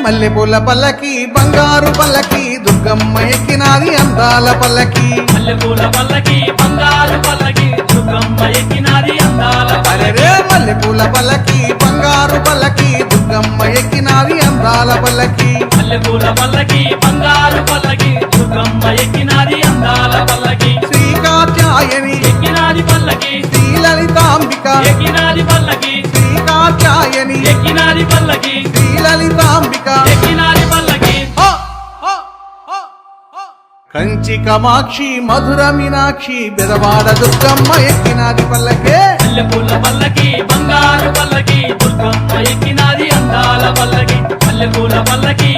మల్లెపూల పల్లకి బంగారు పల్లకి దుర్గమ్మ ఎక్కినాది అందాల పల్లకి మల్లెపూల పల్లకి బంగారు పల్లకి దుర్గమ్మ ఎక్కినాది అందాల అరే మల్లెపూల పల్లకి బంగారు పల్లకి దుర్గమ్మ ఎక్కినాది అందాల పల్లకి మల్లెపూల పల్లకి బంగారు పల్లకి దుర్గమ్మ ఎక్కినాది అందాల పల్లకి శ్రీ కాత్యాయని ఎక్కినాది పల్లకి శ్రీ లలితాంబిక ఎక్కినాది పల్లకి శ్రీ కాత్యాయని ఎక్కినాది పల్లకి శ్రీ లలితాంబిక ఎక్కినాది పల్లకి కంచి కామాక్షి మధుర మీనాక్షి బెదవాడ దుర్గమ్మ ఎక్కినాది పల్లకే మల్లెపూల పల్లకి బంగారు పల్లకి దుర్గమ్మ ఎక్కినాది అందాల పల్లకి మల్లెపూల పల్లకి